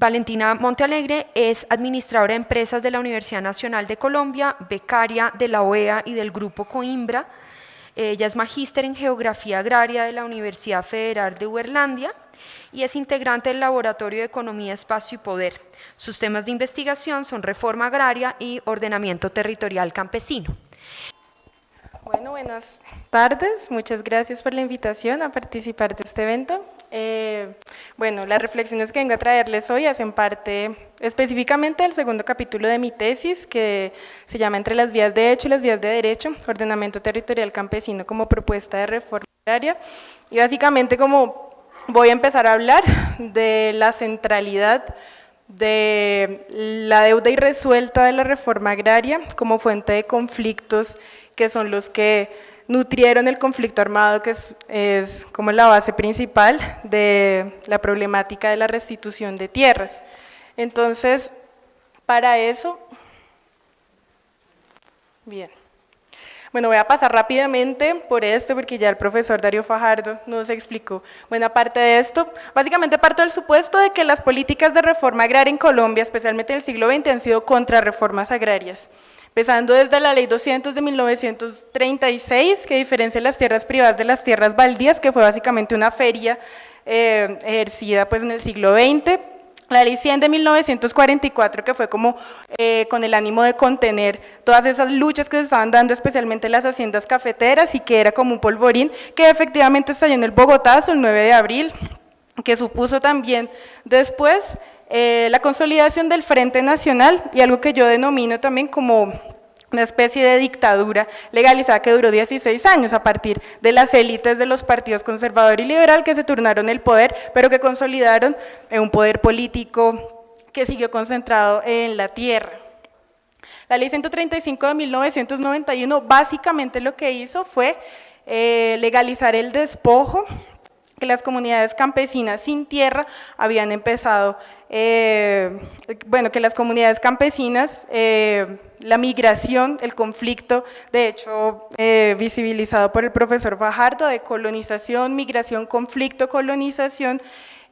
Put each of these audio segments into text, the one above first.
Valentina Montealegre es administradora de empresas de la Universidad Nacional de Colombia, becaria de la OEA y del Grupo Coimbra. Ella es magíster en Geografía Agraria de la Universidad Federal de Uberlandia y es integrante del Laboratorio de Economía, Espacio y Poder. Sus temas de investigación son reforma agraria y ordenamiento territorial campesino. Bueno, buenas tardes. Muchas gracias por la invitación a participar de este evento. Bueno, las reflexiones que vengo a traerles hoy hacen parte específicamente del segundo capítulo de mi tesis, que se llama Entre las vías de hecho y las vías de derecho, ordenamiento territorial campesino como propuesta de reforma agraria. Y básicamente como voy a empezar a hablar de la centralidad de la deuda irresuelta de la reforma agraria como fuente de conflictos que son los que nutrieron el conflicto armado, que es como la base principal de la problemática de la restitución de tierras. Entonces, para eso, bien. Bueno, voy a pasar rápidamente por esto, porque ya el profesor Darío Fajardo nos explicó buena parte de esto. Básicamente parto del supuesto de que las políticas de reforma agraria en Colombia, especialmente en el siglo XX, han sido contrarreformas agrarias. Empezando desde la Ley 200 de 1936, que diferencia las tierras privadas de las tierras baldías, que fue básicamente una feria ejercida pues, en el siglo XX. La Ley 100 de 1944, que fue como con el ánimo de contener todas esas luchas que se estaban dando, especialmente en las haciendas cafeteras, y que era como un polvorín, que efectivamente estalló en el Bogotazo el 9 de abril, que supuso también después la consolidación del Frente Nacional y algo que yo denomino también como una especie de dictadura legalizada que duró 16 años a partir de las élites de los partidos conservador y liberal que se turnaron el poder, pero que consolidaron un poder político que siguió concentrado en la tierra. La Ley 135 de 1991 básicamente lo que hizo fue legalizar el despojo que las comunidades campesinas sin tierra habían empezado, que las comunidades campesinas, la migración, el conflicto, de hecho visibilizado por el profesor Fajardo, de colonización, migración, conflicto, colonización,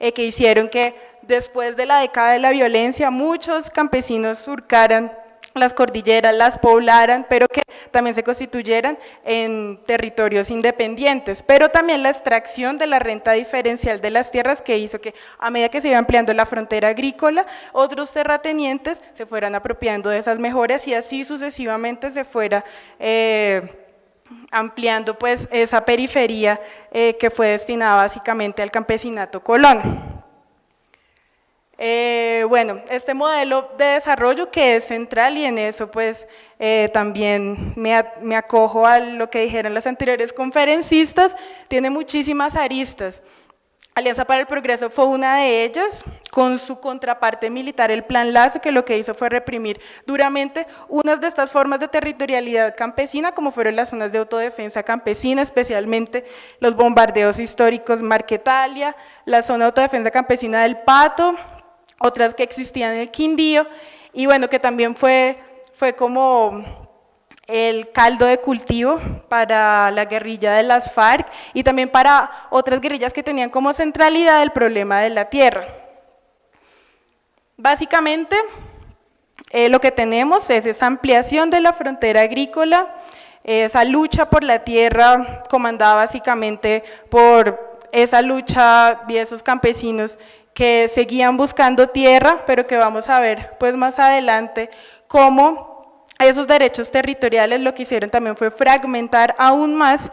que hicieron que después de la década de la violencia muchos campesinos surcaran las cordilleras, las poblaran, pero que también se constituyeran en territorios independientes, pero también la extracción de la renta diferencial de las tierras que hizo que a medida que se iba ampliando la frontera agrícola, otros terratenientes se fueran apropiando de esas mejoras y así sucesivamente se fuera ampliando pues esa periferia que fue destinada básicamente al campesinato colón. Este modelo de desarrollo que es central y en eso pues también me acojo a lo que dijeron las anteriores conferencistas, tiene muchísimas aristas. Alianza para el Progreso fue una de ellas, con su contraparte militar, el Plan Lazo, que lo que hizo fue reprimir duramente unas de estas formas de territorialidad campesina, como fueron las zonas de autodefensa campesina, especialmente los bombardeos históricos Marquetalia, la zona de autodefensa campesina del Pato, otras que existían en el Quindío, y bueno, que también fue como el caldo de cultivo para la guerrilla de las FARC y también para otras guerrillas que tenían como centralidad el problema de la tierra. Básicamente, lo que tenemos es esa ampliación de la frontera agrícola, esa lucha por la tierra comandada básicamente por esa lucha de esos campesinos que seguían buscando tierra, pero que vamos a ver pues más adelante cómo esos derechos territoriales lo que hicieron también fue fragmentar aún más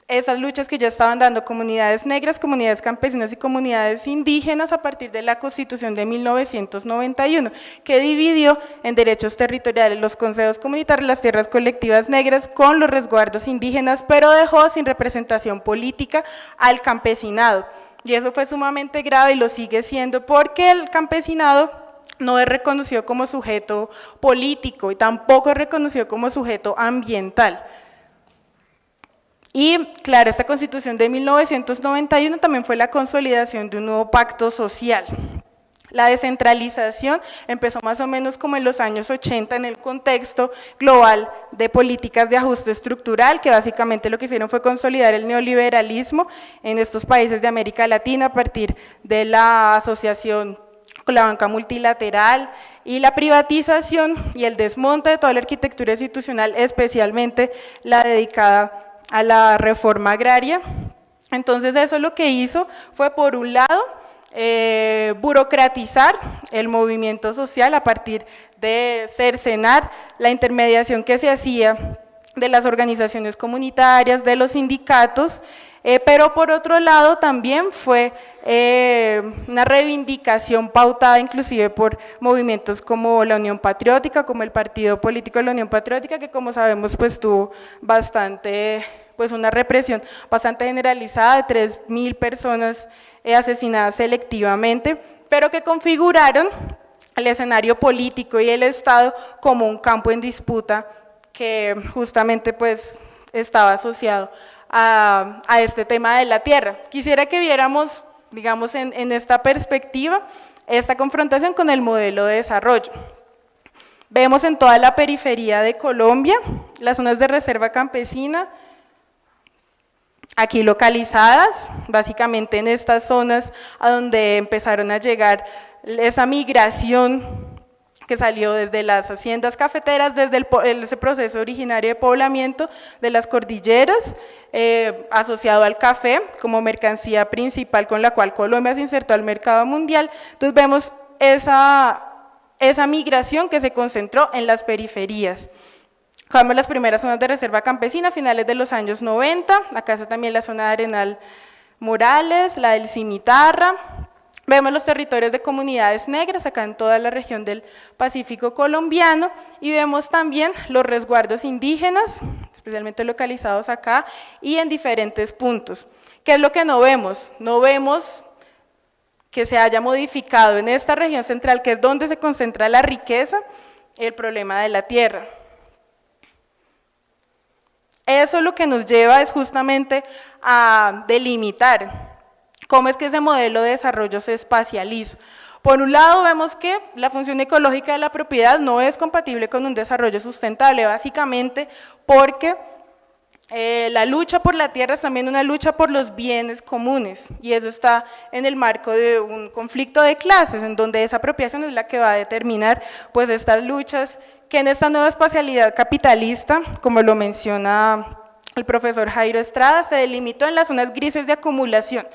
esas luchas que ya estaban dando comunidades negras, comunidades campesinas y comunidades indígenas a partir de la Constitución de 1991, que dividió en derechos territoriales los consejos comunitarios, las tierras colectivas negras con los resguardos indígenas, pero dejó sin representación política al campesinado. Y eso fue sumamente grave y lo sigue siendo porque el campesinado no es reconocido como sujeto político y tampoco es reconocido como sujeto ambiental. Y claro, esta Constitución de 1991 también fue la consolidación de un nuevo pacto social. La descentralización empezó más o menos como en los años 80 en el contexto global de políticas de ajuste estructural, que básicamente lo que hicieron fue consolidar el neoliberalismo en estos países de América Latina a partir de la asociación con la banca multilateral y la privatización y el desmonte de toda la arquitectura institucional, especialmente la dedicada a la reforma agraria. Entonces eso lo que hizo fue, por un lado, burocratizar el movimiento social a partir de cercenar la intermediación que se hacía de las organizaciones comunitarias, de los sindicatos, pero por otro lado también fue una reivindicación pautada inclusive por movimientos como la Unión Patriótica, como el partido político de la Unión Patriótica, que como sabemos pues tuvo bastante, pues una represión bastante generalizada de 3.000 personas asesinadas selectivamente, pero que configuraron el escenario político y el Estado como un campo en disputa que justamente pues estaba asociado a este tema de la tierra. Quisiera que viéramos, digamos, en esta perspectiva, esta confrontación con el modelo de desarrollo. Vemos en toda la periferia de Colombia las zonas de reserva campesina, aquí localizadas, básicamente en estas zonas a donde empezaron a llegar esa migración que salió desde las haciendas cafeteras, desde ese proceso originario de poblamiento de las cordilleras, asociado al café como mercancía principal con la cual Colombia se insertó al mercado mundial. Entonces vemos esa migración que se concentró en las periferias. Vemos las primeras zonas de reserva campesina a finales de los años 90, acá está también la zona de Arenal Morales, la del Cimitarra. Vemos los territorios de comunidades negras acá en toda la región del Pacífico colombiano y vemos también los resguardos indígenas, especialmente localizados acá y en diferentes puntos. ¿Qué es lo que no vemos? No vemos que se haya modificado en esta región central, que es donde se concentra la riqueza, el problema de la tierra. Eso lo que nos lleva es justamente a delimitar cómo es que ese modelo de desarrollo se espacializa. Por un lado vemos que la función ecológica de la propiedad no es compatible con un desarrollo sustentable, básicamente porque la lucha por la tierra es también una lucha por los bienes comunes y eso está en el marco de un conflicto de clases en donde esa apropiación es la que va a determinar pues estas luchas que en esta nueva espacialidad capitalista, como lo menciona el profesor Jairo Estrada, se delimitó en las zonas grises de acumulación.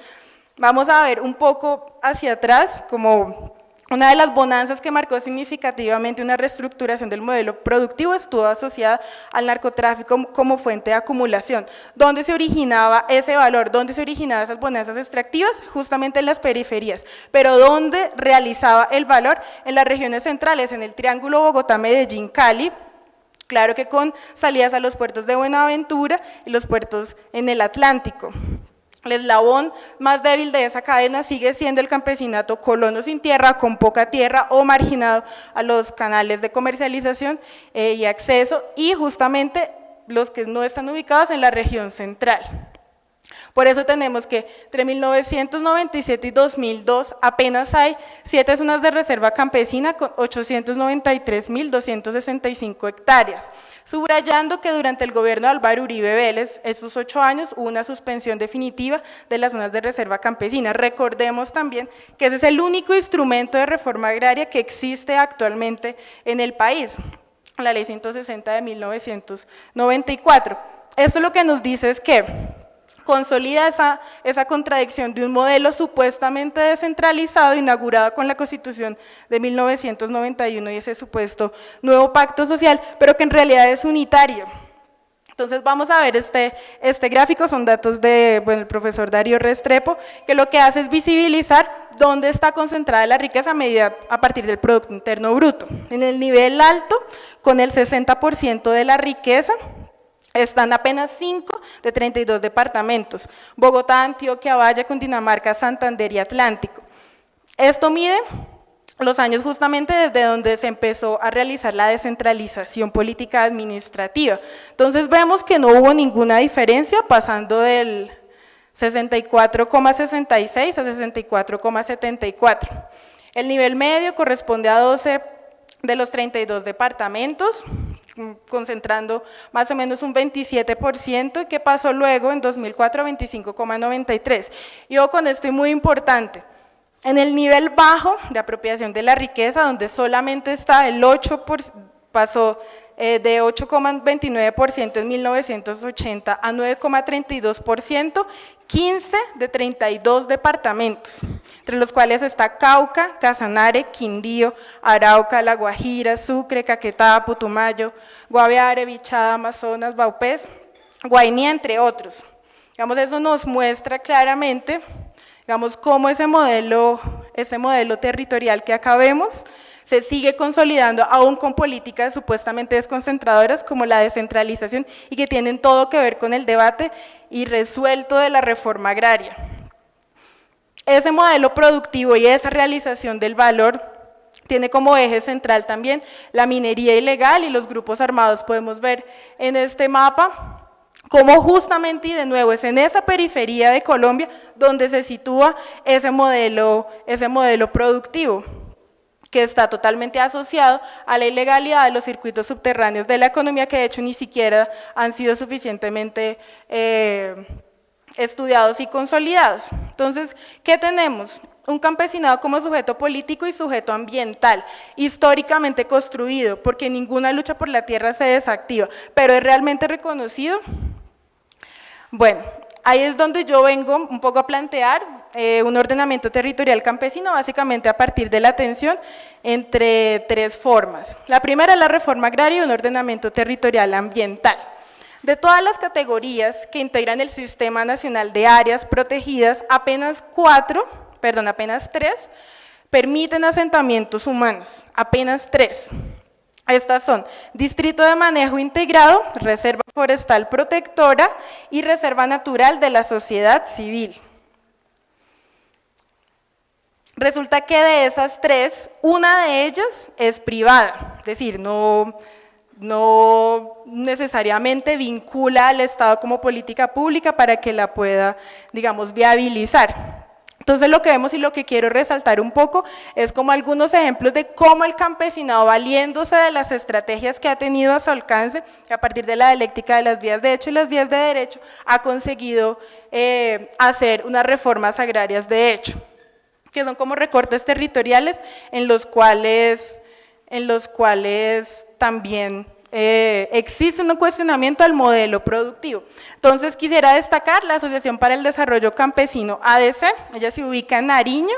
Vamos a ver un poco hacia atrás como una de las bonanzas que marcó significativamente una reestructuración del modelo productivo estuvo asociada al narcotráfico como fuente de acumulación. ¿Dónde se originaba ese valor? ¿Dónde se originaban esas bonanzas extractivas? Justamente en las periferias. Pero ¿dónde realizaba el valor? En las regiones centrales, en el triángulo Bogotá-Medellín-Cali, claro que con salidas a los puertos de Buenaventura y los puertos en el Atlántico. El eslabón más débil de esa cadena sigue siendo el campesinato colono sin tierra, con poca tierra o marginado a los canales de comercialización y acceso, y justamente los que no están ubicados en la región central. Por eso tenemos que entre 1997 y 2002 apenas hay 7 zonas de reserva campesina con 893.265 hectáreas, subrayando que durante el gobierno de Álvaro Uribe Vélez, estos 8 años, hubo una suspensión definitiva de las zonas de reserva campesina. Recordemos también que ese es el único instrumento de reforma agraria que existe actualmente en el país, la Ley 160 de 1994. Esto lo que nos dice es que consolida esa contradicción de un modelo supuestamente descentralizado, inaugurado con la Constitución de 1991 y ese supuesto nuevo pacto social, pero que en realidad es unitario. Entonces vamos a ver este gráfico, son datos del profesor Darío Restrepo, que lo que hace es visibilizar dónde está concentrada la riqueza medida a partir del Producto Interno Bruto. En el nivel alto, con el 60% de la riqueza, están apenas 5 de 32 departamentos: Bogotá, Antioquia, Valle, Cundinamarca, Santander y Atlántico. Esto mide los años justamente desde donde se empezó a realizar la descentralización política administrativa. Entonces vemos que no hubo ninguna diferencia pasando del 64,66 a 64,74. El nivel medio corresponde a 12 de los 32 departamentos, concentrando más o menos un 27%, que pasó luego en 2004 a 25,93%. Y ojo con esto, y muy importante, en el nivel bajo de apropiación de la riqueza, donde solamente está el 8%, pasó de 8,29% en 1980 a 9,32%, 15 de 32 departamentos, entre los cuales está Cauca, Casanare, Quindío, Arauca, La Guajira, Sucre, Caquetá, Putumayo, Guaviare, Bichada, Amazonas, Vaupés, Guainía, entre otros. Digamos, eso nos muestra claramente, digamos, cómo ese modelo territorial que acá vemos se sigue consolidando aún con políticas supuestamente desconcentradoras como la descentralización y que tienen todo que ver con el debate irresuelto de la reforma agraria. Ese modelo productivo y esa realización del valor tiene como eje central también la minería ilegal y los grupos armados. Podemos ver en este mapa cómo justamente, y de nuevo, es en esa periferia de Colombia donde se sitúa ese modelo productivo, que está totalmente asociado a la ilegalidad de los circuitos subterráneos de la economía, que de hecho ni siquiera han sido suficientemente estudiados y consolidados. Entonces, ¿qué tenemos? Un campesinado como sujeto político y sujeto ambiental, históricamente construido, porque ninguna lucha por la tierra se desactiva, pero es realmente reconocido. Bueno, ahí es donde yo vengo un poco a plantear un ordenamiento territorial campesino, básicamente a partir de la tensión entre tres formas. La primera es la reforma agraria y un ordenamiento territorial ambiental. De todas las categorías que integran el Sistema Nacional de Áreas Protegidas, apenas 3 permiten asentamientos humanos, apenas 3. Estas son Distrito de Manejo Integrado, Reserva Forestal Protectora y Reserva Natural de la Sociedad Civil. Resulta que de esas 3, una de ellas es privada, es decir, no necesariamente vincula al Estado como política pública para que la pueda, digamos, viabilizar. Entonces lo que vemos y lo que quiero resaltar un poco es como algunos ejemplos de cómo el campesinado, valiéndose de las estrategias que ha tenido a su alcance, a partir de la dialéctica de las vías de hecho y las vías de derecho, ha conseguido hacer unas reformas agrarias de hecho, que son como recortes territoriales en los cuales también existe un cuestionamiento al modelo productivo. Entonces quisiera destacar la Asociación para el Desarrollo Campesino, ADC, ella se ubica en Nariño,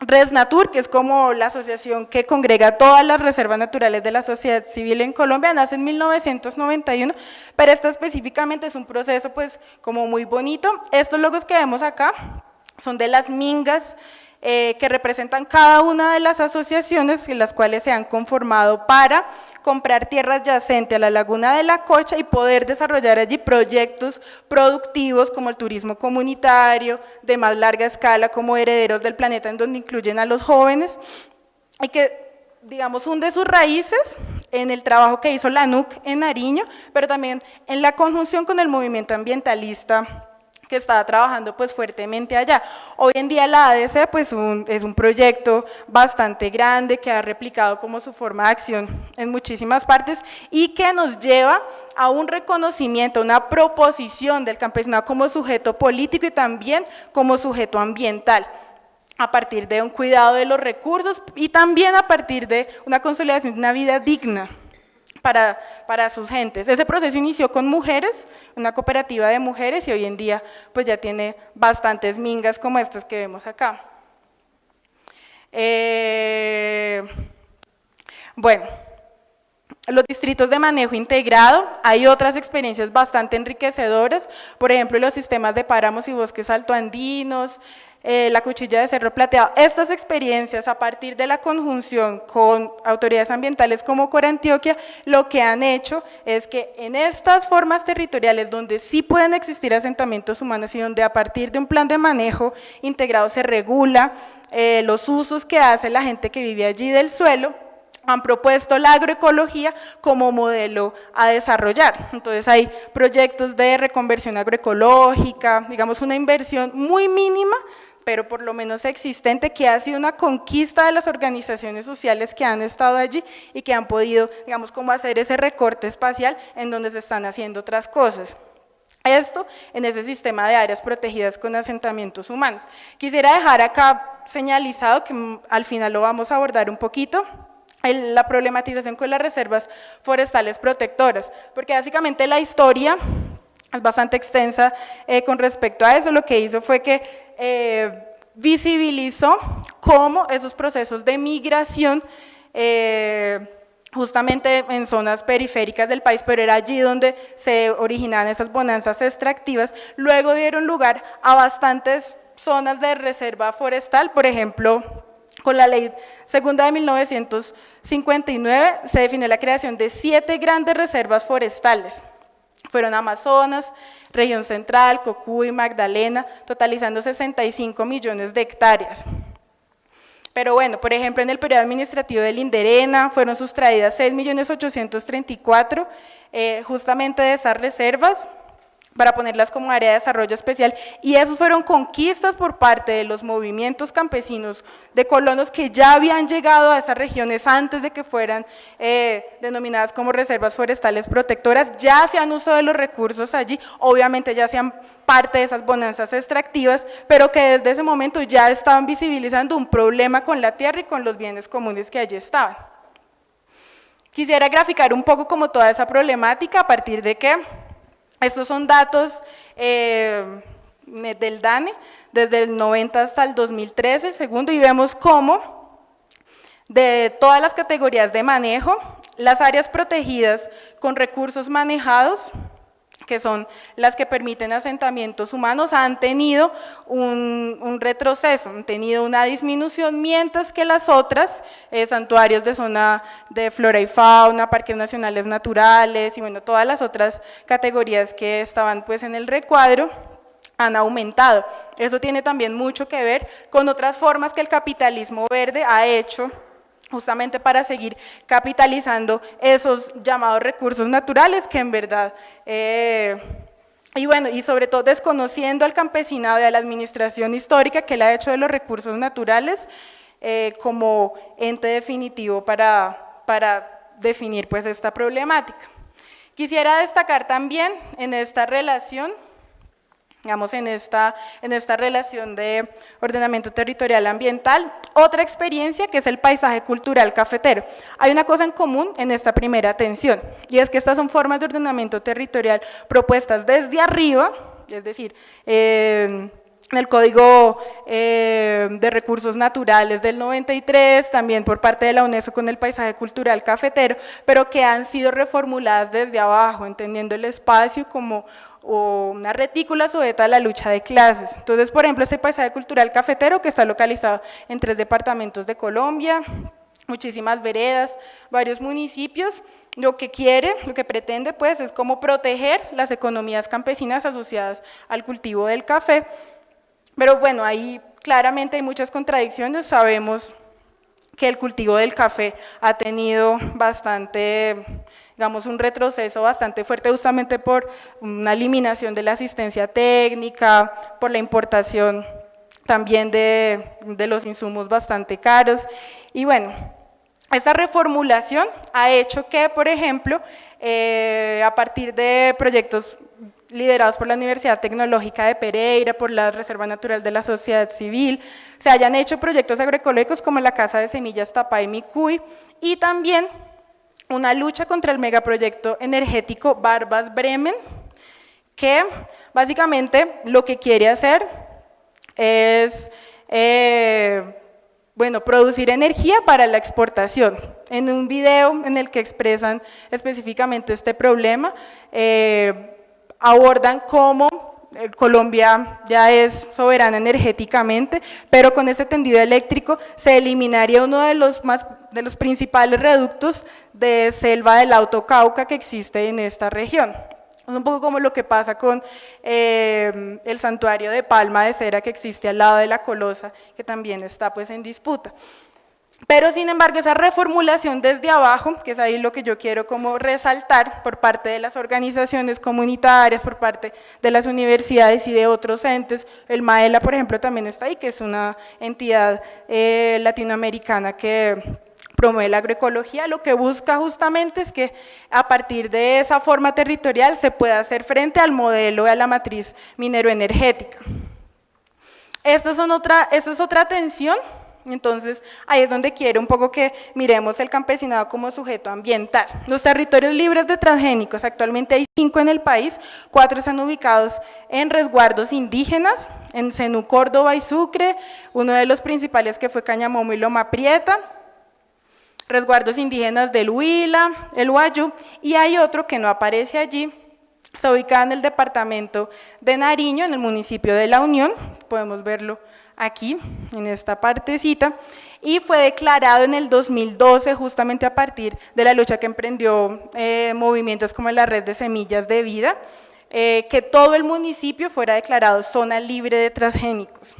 Resnatur, que es como la asociación que congrega todas las reservas naturales de la sociedad civil en Colombia, nace en 1991, pero esta específicamente es un proceso pues como muy bonito. Estos logos que vemos acá son de las mingas que representan cada una de las asociaciones en las cuales se han conformado para comprar tierras adyacentes a la laguna de La Cocha y poder desarrollar allí proyectos productivos como el turismo comunitario, de más larga escala como Herederos del Planeta, en donde incluyen a los jóvenes, y que, digamos, hunde sus raíces en el trabajo que hizo la NUC en Nariño, pero también en la conjunción con el movimiento ambientalista que estaba trabajando pues fuertemente allá. Hoy en día la ADC pues es un proyecto bastante grande que ha replicado como su forma de acción en muchísimas partes y que nos lleva a un reconocimiento, una proposición del campesinado como sujeto político y también como sujeto ambiental, a partir de un cuidado de los recursos y también a partir de una consolidación de una vida digna para sus gentes. Ese proceso inició con mujeres, una cooperativa de mujeres, y hoy en día pues ya tiene bastantes mingas como estas que vemos acá. Bueno, los distritos de manejo integrado, hay otras experiencias bastante enriquecedoras, por ejemplo los sistemas de páramos y bosques altoandinos, la cuchilla de Cerro Plateado. Estas experiencias a partir de la conjunción con autoridades ambientales como Corantioquia, lo que han hecho es que en estas formas territoriales donde sí pueden existir asentamientos humanos y donde a partir de un plan de manejo integrado se regula los usos que hace la gente que vive allí del suelo, han propuesto la agroecología como modelo a desarrollar. Entonces hay proyectos de reconversión agroecológica, digamos una inversión muy mínima, pero por lo menos existente, que ha sido una conquista de las organizaciones sociales que han estado allí y que han podido, digamos, como hacer ese recorte espacial en donde se están haciendo otras cosas. Esto en ese sistema de áreas protegidas con asentamientos humanos. Quisiera dejar acá señalizado, que al final lo vamos a abordar un poquito, la problematización con las reservas forestales protectoras, porque básicamente la historia es bastante extensa con respecto a eso. Lo que hizo fue que visibilizó cómo esos procesos de migración justamente en zonas periféricas del país, pero era allí donde se originaban esas bonanzas extractivas, luego dieron lugar a bastantes zonas de reserva forestal. Por ejemplo, con la ley segunda de 1959 se definió la creación de 7 grandes reservas forestales. Fueron Amazonas, Región Central, Cocuy, Magdalena, totalizando 65 millones de hectáreas. Pero bueno, por ejemplo, en el periodo administrativo del Inderena fueron sustraídas 6.834.000 justamente de esas reservas para ponerlas como área de desarrollo especial, y esos fueron conquistas por parte de los movimientos campesinos de colonos que ya habían llegado a esas regiones antes de que fueran denominadas como reservas forestales protectoras. Ya hacían uso de los recursos allí, obviamente ya hacían parte de esas bonanzas extractivas, pero que desde ese momento ya estaban visibilizando un problema con la tierra y con los bienes comunes que allí estaban. Quisiera graficar un poco como toda esa problemática a partir de que estos son datos del DANE, desde el 90 hasta el 2013, segundo, y vemos cómo de todas las categorías de manejo, las áreas protegidas con recursos manejados, que son las que permiten asentamientos humanos, han tenido un retroceso, han tenido una disminución, mientras que las otras, santuarios de zona de flora y fauna, parques nacionales naturales y bueno, todas las otras categorías que estaban pues en el recuadro, han aumentado. Eso tiene también mucho que ver con otras formas que el capitalismo verde ha hecho justamente para seguir capitalizando esos llamados recursos naturales que en verdad, y bueno, y sobre todo desconociendo al campesinado y a la administración histórica que le ha hecho de los recursos naturales como ente definitivo para definir pues esta problemática. Quisiera destacar también en esta relación, digamos, en esta relación de ordenamiento territorial ambiental, otra experiencia que es el paisaje cultural cafetero. Hay una cosa en común en esta primera tensión, y es que estas son formas de ordenamiento territorial propuestas desde arriba, es decir, en el Código de Recursos Naturales del 93, también por parte de la UNESCO con el paisaje cultural cafetero, pero que han sido reformuladas desde abajo, entendiendo el espacio como una retícula sujeta a la lucha de clases. Entonces, por ejemplo, este paisaje cultural cafetero, que está localizado en 3 departamentos de Colombia, muchísimas veredas, varios municipios, lo que pretende pues es como proteger las economías campesinas asociadas al cultivo del café. Pero bueno, ahí claramente hay muchas contradicciones. Sabemos que el cultivo del café ha tenido bastante, digamos, un retroceso bastante fuerte, justamente por una eliminación de la asistencia técnica, por la importación también de los insumos bastante caros. Y bueno, esta reformulación ha hecho que, por ejemplo, a partir de proyectos liderados por la Universidad Tecnológica de Pereira, por la Reserva Natural de la Sociedad Civil, se hayan hecho proyectos agroecológicos como la Casa de Semillas Tapay Micuy, y también una lucha contra el megaproyecto energético Barbas Bremen, que básicamente lo que quiere hacer es producir energía para la exportación. En un video en el que expresan específicamente este problema, abordan cómo Colombia ya es soberana energéticamente, pero con este tendido eléctrico se eliminaría uno de los principales reductos de selva del Alto Cauca que existe en esta región. Es un poco como lo que pasa con el santuario de Palma de Cera que existe al lado de la Colosa, que también está pues en disputa. Pero, sin embargo, esa reformulación desde abajo, que es ahí lo que yo quiero como resaltar por parte de las organizaciones comunitarias, por parte de las universidades y de otros entes, el MAELA, por ejemplo, también está ahí, que es una entidad latinoamericana que promueve la agroecología, lo que busca justamente es que a partir de esa forma territorial se pueda hacer frente al modelo de la matriz mineroenergética. Esta es otra tensión. Entonces, ahí es donde quiero un poco que miremos el campesinado como sujeto ambiental. Los territorios libres de transgénicos, actualmente hay 5 en el país, 4 están ubicados en resguardos indígenas, en Zenú, Córdoba y Sucre, uno de los principales que fue Cañamomo y Loma Prieta, resguardos indígenas del Huila, el Guayú, y hay otro que no aparece allí, está ubicado en el departamento de Nariño, en el municipio de La Unión, podemos verlo aquí, en esta partecita, y fue declarado en el 2012, justamente a partir de la lucha que emprendió movimientos como la Red de Semillas de Vida, que todo el municipio fuera declarado zona libre de transgénicos.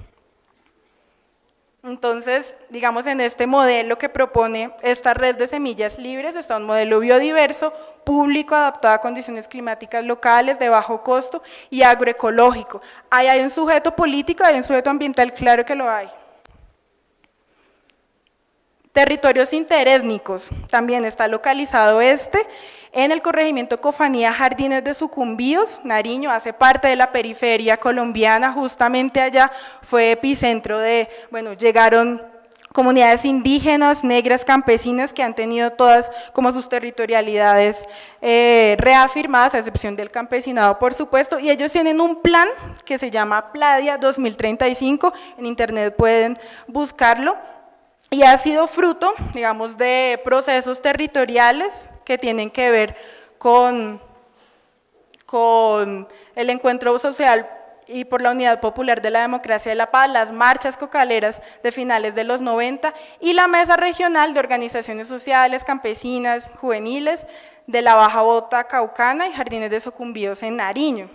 Entonces, digamos, en este modelo que propone esta red de semillas libres está un modelo biodiverso, público, adaptado a condiciones climáticas locales, de bajo costo y agroecológico. Ahí hay un sujeto político, hay un sujeto ambiental, claro que lo hay. Territorios interétnicos, también está localizado en el corregimiento Cofanía Jardines de Sucumbíos, Nariño, hace parte de la periferia colombiana, justamente allá fue epicentro de, bueno, llegaron comunidades indígenas, negras, campesinas, que han tenido todas como sus territorialidades reafirmadas, a excepción del campesinado, por supuesto, y ellos tienen un plan que se llama Pladia 2035, en internet pueden buscarlo, y ha sido fruto, digamos, de procesos territoriales que tienen que ver con el encuentro social y por la Unidad Popular de la Democracia de la Paz, las marchas cocaleras de finales de los 90 y la Mesa Regional de Organizaciones Sociales, Campesinas, Juveniles de la Baja Bota Caucana y Jardines de Sucumbíos en Nariño.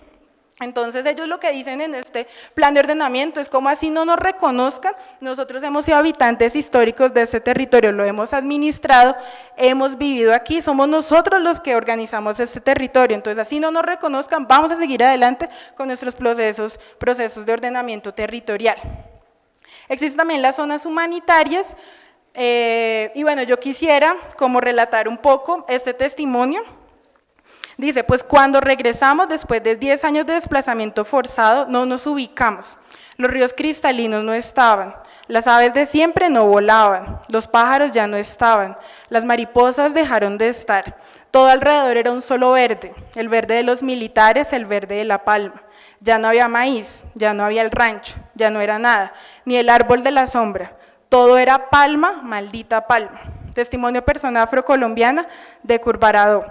Entonces ellos lo que dicen en este plan de ordenamiento es como así no nos reconozcan, nosotros hemos sido habitantes históricos de este territorio, lo hemos administrado, hemos vivido aquí, somos nosotros los que organizamos este territorio, entonces así no nos reconozcan, vamos a seguir adelante con nuestros procesos de ordenamiento territorial. Existen también las zonas humanitarias, y bueno, yo quisiera como relatar un poco este testimonio. Dice, pues cuando regresamos después de 10 años de desplazamiento forzado, no nos ubicamos, los ríos cristalinos no estaban, las aves de siempre no volaban, los pájaros ya no estaban, las mariposas dejaron de estar, todo alrededor era un solo verde, el verde de los militares, el verde de la palma, ya no había maíz, ya no había el rancho, ya no era nada, ni el árbol de la sombra, todo era palma, maldita palma. Testimonio persona afrocolombiana de Curvarado.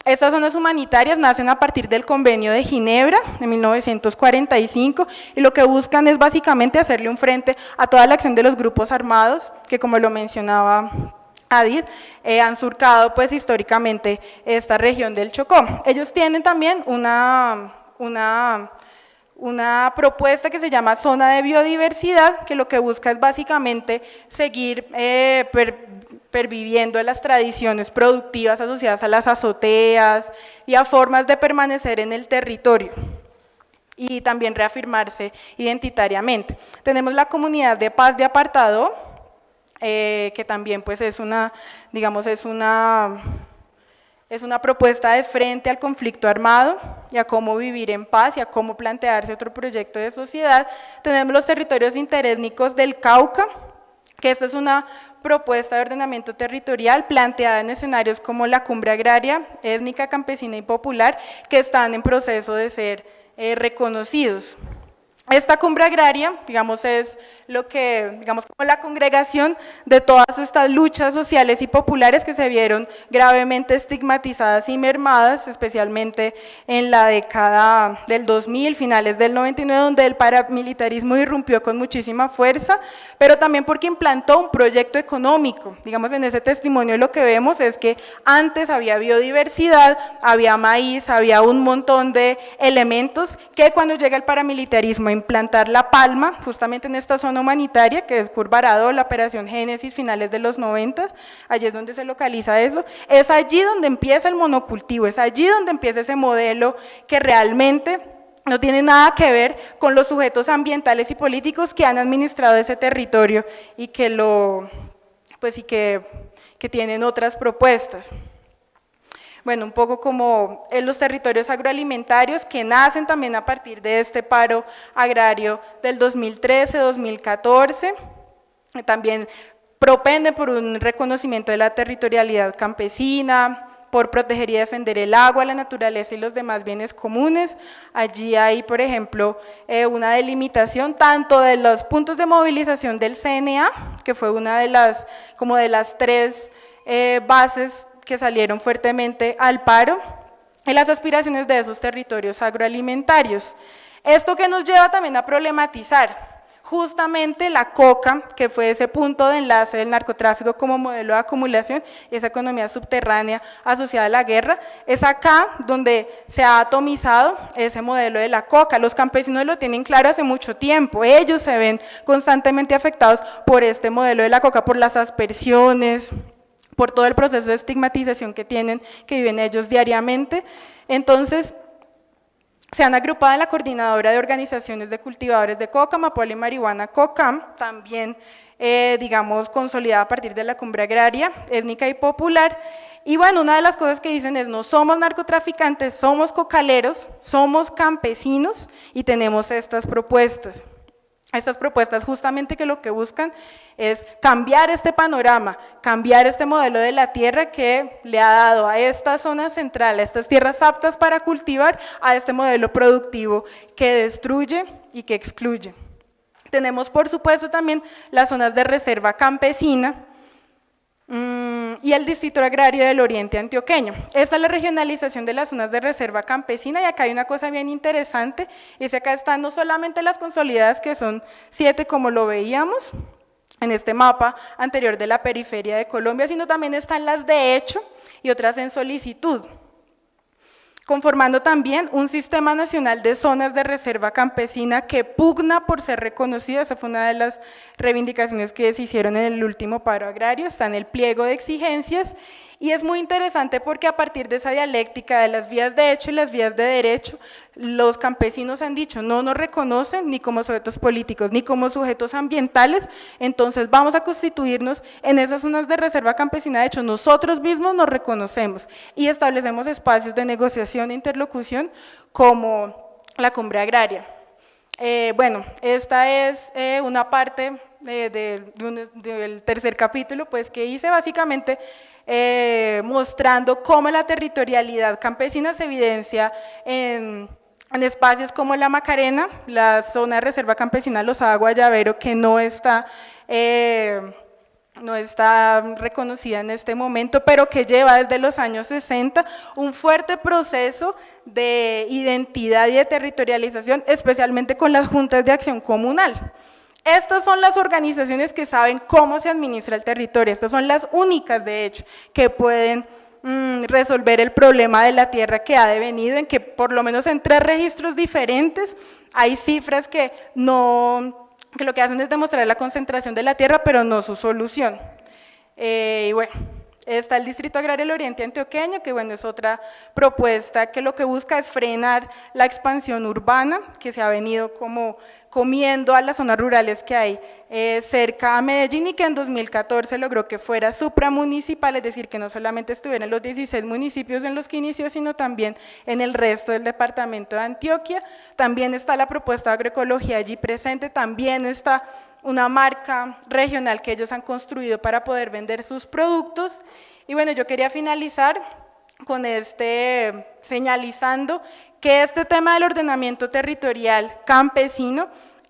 Estas zonas humanitarias nacen a partir del Convenio de Ginebra de 1945 y lo que buscan es básicamente hacerle un frente a toda la acción de los grupos armados que, como lo mencionaba Adid, han surcado pues históricamente esta región del Chocó. Ellos tienen también una propuesta que se llama Zona de Biodiversidad, que lo que busca es básicamente seguir perviviendo las tradiciones productivas asociadas a las azoteas y a formas de permanecer en el territorio y también reafirmarse identitariamente. Tenemos la comunidad de Paz de Apartado, que también pues es una propuesta de frente al conflicto armado y a cómo vivir en paz y a cómo plantearse otro proyecto de sociedad. Tenemos los territorios interétnicos del Cauca, que esta es una propuesta de ordenamiento territorial planteada en escenarios como la cumbre agraria, étnica, campesina y popular, que están en proceso de ser reconocidos. Esta cumbre agraria, digamos, es lo que, digamos, como la congregación de todas estas luchas sociales y populares que se vieron gravemente estigmatizadas y mermadas, especialmente en la década del 2000, finales del 99, donde el paramilitarismo irrumpió con muchísima fuerza, pero también porque implantó un proyecto económico. Digamos, en ese testimonio lo que vemos es que antes había biodiversidad, había maíz, había un montón de elementos que cuando llega el paramilitarismo implantar la palma, justamente en esta zona humanitaria, que es Curvarado, la Operación Génesis, finales de los 90, allí es donde se localiza eso, es allí donde empieza el monocultivo, es allí donde empieza ese modelo que realmente no tiene nada que ver con los sujetos ambientales y políticos que han administrado ese territorio y que que tienen otras propuestas. Bueno, un poco como en los territorios agroalimentarios que nacen también a partir de este paro agrario del 2013-2014, también propende por un reconocimiento de la territorialidad campesina, por proteger y defender el agua, la naturaleza y los demás bienes comunes. Allí hay, por ejemplo, una delimitación tanto de los puntos de movilización del CNA, que fue una de las, como de las tres bases que salieron fuertemente al paro, y las aspiraciones de esos territorios agroalimentarios. Esto que nos lleva también a problematizar justamente la coca, que fue ese punto de enlace del narcotráfico como modelo de acumulación y esa economía subterránea asociada a la guerra, es acá donde se ha atomizado ese modelo de la coca. Los campesinos lo tienen claro hace mucho tiempo, ellos se ven constantemente afectados por este modelo de la coca, por las aspersiones, por todo el proceso de estigmatización que viven ellos diariamente. Entonces, se han agrupado en la Coordinadora de Organizaciones de Cultivadores de Coca, Amapola y Marihuana, COCAM, también, digamos, consolidada a partir de la Cumbre Agraria, Étnica y Popular. Y bueno, una de las cosas que dicen es, no somos narcotraficantes, somos cocaleros, somos campesinos y tenemos estas propuestas. Estas propuestas justamente que lo que buscan es cambiar este panorama, cambiar este modelo de la tierra que le ha dado a esta zona central, a estas tierras aptas para cultivar, a este modelo productivo que destruye y que excluye. Tenemos por supuesto también las zonas de reserva campesina, y el Distrito Agrario del Oriente Antioqueño. Esta es la regionalización de las zonas de reserva campesina y acá hay una cosa bien interesante, y es que acá están no solamente las consolidadas, que son 7 como lo veíamos en este mapa anterior de la periferia de Colombia, sino también están las de hecho y otras en solicitud, conformando también un sistema nacional de zonas de reserva campesina que pugna por ser reconocido. Esa fue una de las reivindicaciones que se hicieron en el último paro agrario, está en el pliego de exigencias, y es muy interesante porque a partir de esa dialéctica de las vías de hecho y las vías de derecho, los campesinos han dicho, no nos reconocen ni como sujetos políticos, ni como sujetos ambientales, entonces vamos a constituirnos en esas zonas de reserva campesina, de hecho nosotros mismos nos reconocemos y establecemos espacios de negociación e interlocución como la Cumbre Agraria. Bueno, esta es una parte del tercer capítulo, pues que hice básicamente mostrando cómo la territorialidad campesina se evidencia en espacios como la Macarena, la zona de reserva campesina Lozada Guayabero, que no está reconocida en este momento, pero que lleva desde los años 60 un fuerte proceso de identidad y de territorialización, especialmente con las juntas de acción comunal. Estas son las organizaciones que saben cómo se administra el territorio, estas son las únicas, de hecho, que pueden resolver el problema de la tierra que ha devenido, en que por lo menos en 3 registros diferentes hay cifras que lo que hacen es demostrar la concentración de la tierra, pero no su solución. Y bueno, está el Distrito Agrario del Oriente Antioqueño, que bueno, es otra propuesta que lo que busca es frenar la expansión urbana, que se ha venido como comiendo a las zonas rurales que hay cerca a Medellín, y que en 2014 logró que fuera supramunicipal, es decir, que no solamente estuviera en los 16 municipios en los que inició, sino también en el resto del departamento de Antioquia. También está la propuesta de agroecología allí presente, también está una marca regional que ellos han construido para poder vender sus productos. Y bueno, yo quería finalizar con señalizando que este tema del ordenamiento territorial campesino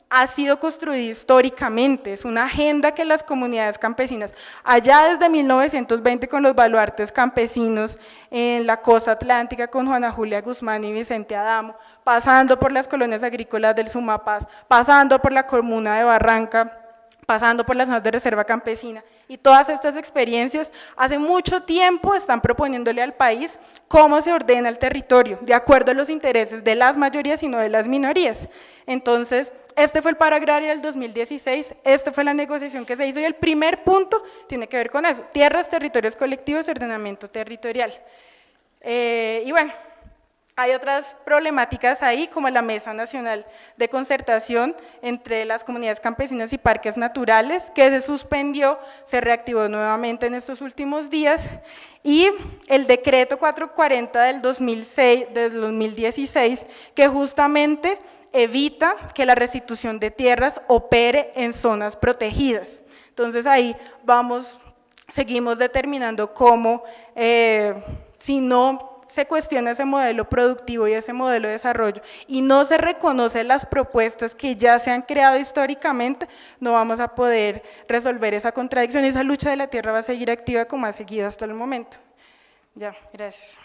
ha sido construido históricamente, es una agenda que las comunidades campesinas, allá desde 1920 con los baluartes campesinos en la costa atlántica con Juana Julia Guzmán y Vicente Adamo, pasando por las colonias agrícolas del Sumapaz, pasando por la comuna de Barranca, pasando por las zonas de reserva campesina. Y todas estas experiencias hace mucho tiempo están proponiéndole al país cómo se ordena el territorio, de acuerdo a los intereses de las mayorías y no de las minorías. Entonces, este fue el paro agrario del 2016, esta fue la negociación que se hizo y el primer punto tiene que ver con eso, tierras, territorios colectivos y ordenamiento territorial. Y bueno, hay otras problemáticas ahí, como la Mesa Nacional de Concertación entre las comunidades campesinas y parques naturales, que se suspendió, se reactivó nuevamente en estos últimos días, y el decreto 440 del 2016, que justamente evita que la restitución de tierras opere en zonas protegidas. Entonces ahí seguimos determinando cómo, si no se cuestiona ese modelo productivo y ese modelo de desarrollo y no se reconocen las propuestas que ya se han creado históricamente, no vamos a poder resolver esa contradicción y esa lucha de la tierra va a seguir activa como ha seguido hasta el momento. Ya, gracias.